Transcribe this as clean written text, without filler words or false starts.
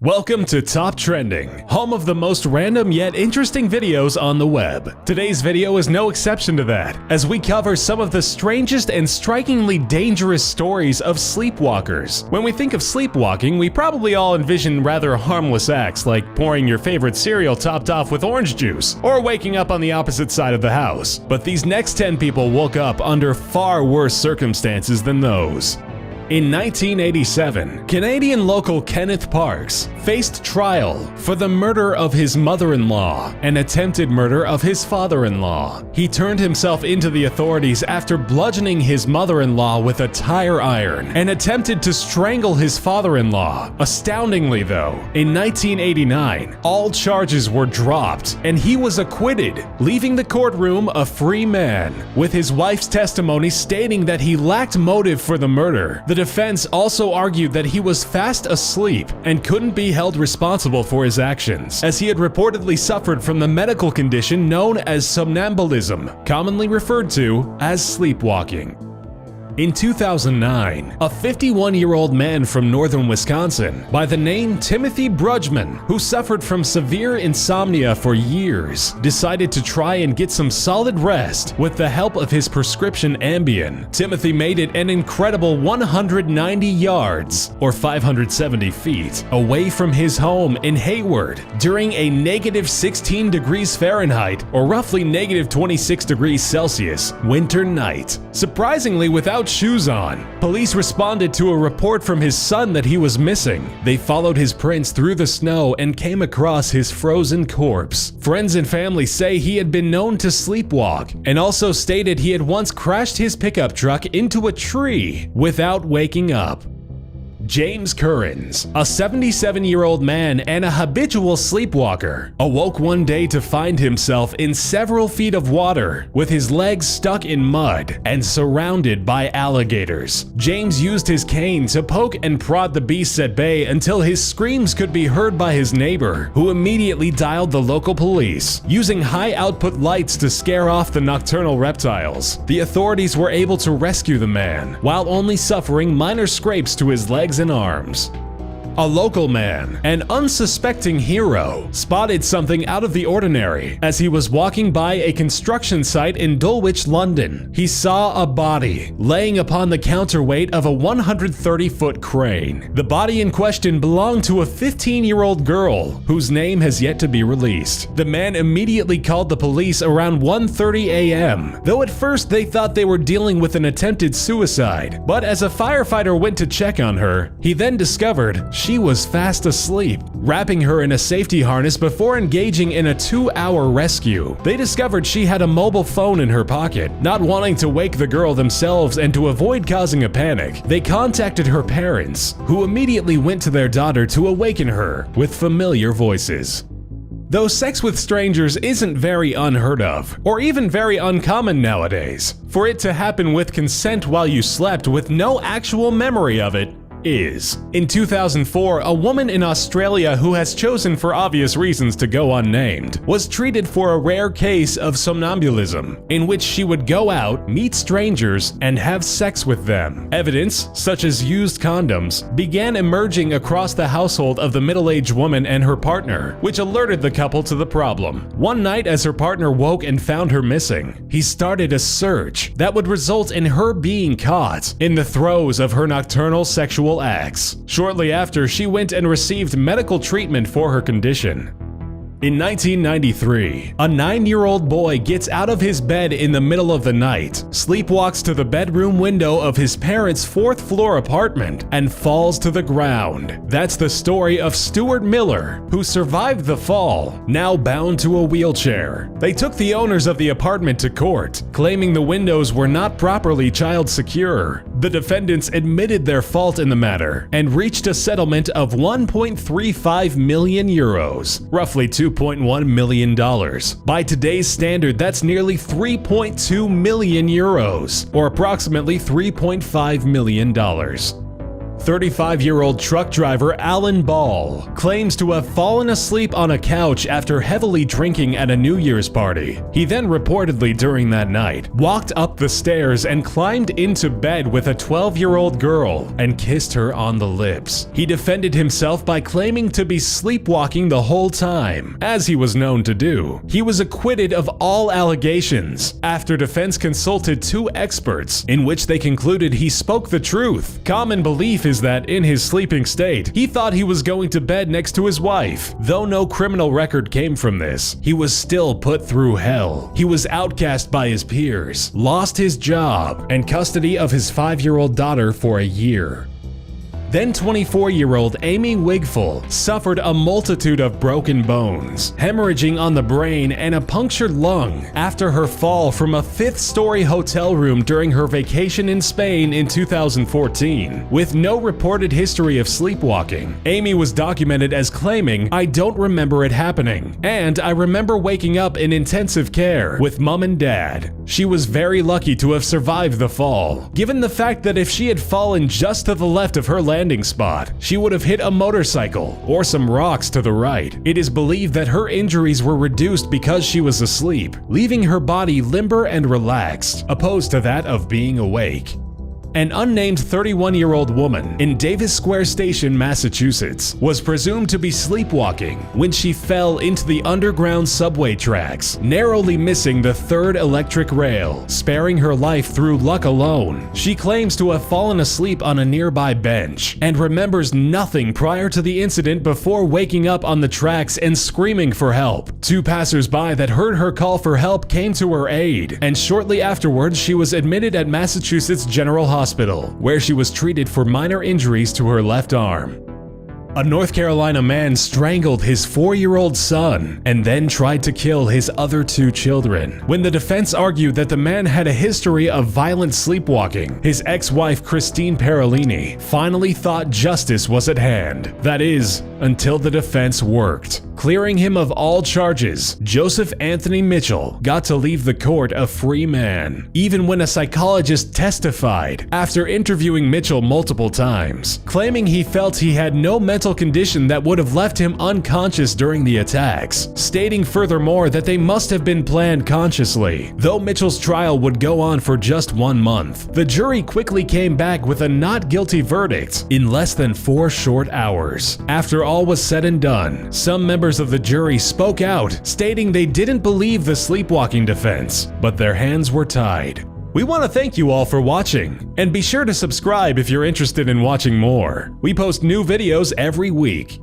Welcome to Top Trending, home of the most random yet interesting videos on the web. Today's video is no exception to that, as we cover some of the strangest and strikingly dangerous stories of sleepwalkers. When we think of sleepwalking, we probably all envision rather harmless acts like pouring your favorite cereal topped off with orange juice, or waking up on the opposite side of the house. But these next 10 people woke up under far worse circumstances than those. In 1987, Canadian local Kenneth Parks faced trial for the murder of his mother-in-law and attempted murder of his father-in-law. He turned himself into the authorities after bludgeoning his mother-in-law with a tire iron and attempted to strangle his father-in-law. Astoundingly though, in 1989, all charges were dropped and he was acquitted, leaving the courtroom a free man, with his wife's testimony stating that he lacked motive for the murder. The defense also argued that he was fast asleep and couldn't be held responsible for his actions, as he had reportedly suffered from the medical condition known as somnambulism, commonly referred to as sleepwalking. In 2009, a 51-year-old man from northern Wisconsin by the name Timothy Brudgman, who suffered from severe insomnia for years, decided to try and get some solid rest with the help of his prescription Ambien. Timothy made it an incredible 190 yards, or 570 feet, away from his home in Hayward during a negative 16 degrees Fahrenheit, or roughly negative 26 degrees Celsius, winter night. Surprisingly, without shoes on. Police responded to a report from his son that he was missing. They followed his prints through the snow and came across his frozen corpse. Friends and family say he had been known to sleepwalk, and also stated he had once crashed his pickup truck into a tree without waking up. James Currens, a 77-year-old man and a habitual sleepwalker, awoke one day to find himself in several feet of water with his legs stuck in mud and surrounded by alligators. James used his cane to poke and prod the beasts at bay until his screams could be heard by his neighbor, who immediately dialed the local police. Using high-output lights to scare off the nocturnal reptiles, the authorities were able to rescue the man, while only suffering minor scrapes to his legs and arms. A local man, an unsuspecting hero, spotted something out of the ordinary as he was walking by a construction site in Dulwich, London. He saw a body laying upon the counterweight of a 130-foot crane. The body in question belonged to a 15-year-old girl whose name has yet to be released. The man immediately called the police around 1:30 a.m., though at first they thought they were dealing with an attempted suicide. But as a firefighter went to check on her, he then discovered she was fast asleep, wrapping her in a safety harness before engaging in a 2-hour rescue. They discovered she had a mobile phone in her pocket. Not wanting to wake the girl themselves and to avoid causing a panic, they contacted her parents, who immediately went to their daughter to awaken her with familiar voices. Though sex with strangers isn't very unheard of, or even very uncommon nowadays, for it to happen with consent while you slept with no actual memory of it is. In 2004, a woman in Australia who has chosen for obvious reasons to go unnamed was treated for a rare case of somnambulism, in which she would go out, meet strangers, and have sex with them. Evidence, such as used condoms, began emerging across the household of the middle-aged woman and her partner, which alerted the couple to the problem. One night, as her partner woke and found her missing, he started a search that would result in her being caught in the throes of her nocturnal sexual acts. Shortly after, she went and received medical treatment for her condition. In 1993, a 9-year-old boy gets out of his bed in the middle of the night, sleepwalks to the bedroom window of his parents' 4th-floor apartment, and falls to the ground. That's the story of Stuart Miller, who survived the fall, now bound to a wheelchair. They took the owners of the apartment to court, claiming the windows were not properly child secure. The defendants admitted their fault in the matter and reached a settlement of 1.35 million euros, roughly $2.1 million. By today's standard, that's nearly 3.2 million euros, or approximately $3.5 million. 35-year-old truck driver Alan Ball claims to have fallen asleep on a couch after heavily drinking at a New Year's party. He then reportedly during that night walked up the stairs and climbed into bed with a 12-year-old girl and kissed her on the lips. He defended himself by claiming to be sleepwalking the whole time, as he was known to do. He was acquitted of all allegations after defense consulted 2 experts, in which they concluded he spoke the truth. Common belief is that in his sleeping state, he thought he was going to bed next to his wife. Though no criminal record came from this, he was still put through hell. He was outcast by his peers, lost his job, and custody of his 5-year-old daughter for a year. Then 24-year-old Amy Wigfall suffered a multitude of broken bones, hemorrhaging on the brain, and a punctured lung after her fall from a 5th-story hotel room during her vacation in Spain in 2014. With no reported history of sleepwalking, Amy was documented as claiming, "I don't remember it happening, and I remember waking up in intensive care with mom and dad." She was very lucky to have survived the fall, given the fact that if she had fallen just to the left of her landing spot, she would have hit a motorcycle or some rocks to the right. It is believed that her injuries were reduced because she was asleep, leaving her body limber and relaxed, opposed to that of being awake. An unnamed 31-year-old woman in Davis Square Station, Massachusetts, was presumed to be sleepwalking when she fell into the underground subway tracks, narrowly missing the 3rd electric rail, sparing her life through luck alone. She claims to have fallen asleep on a nearby bench and remembers nothing prior to the incident before waking up on the tracks and screaming for help. 2 passers-by that heard her call for help came to her aid, and shortly afterwards she was admitted at Massachusetts General Hospital, where she was treated for minor injuries to her left arm. A North Carolina man strangled his 4-year-old son and then tried to kill his other 2 children. When the defense argued that the man had a history of violent sleepwalking, his ex-wife Christine Parolini finally thought justice was at hand. That is, until the defense worked. Clearing him of all charges, Joseph Anthony Mitchell got to leave the court a free man, even when a psychologist testified after interviewing Mitchell multiple times, claiming he felt he had no mental condition that would have left him unconscious during the attacks, stating furthermore that they must have been planned consciously. Though Mitchell's trial would go on for just 1 month, the jury quickly came back with a not guilty verdict in less than 4 short hours. After all was said and done, some members of the jury spoke out, stating they didn't believe the sleepwalking defense, but their hands were tied. We want to thank you all for watching, and be sure to subscribe if you're interested in watching more. We post new videos every week.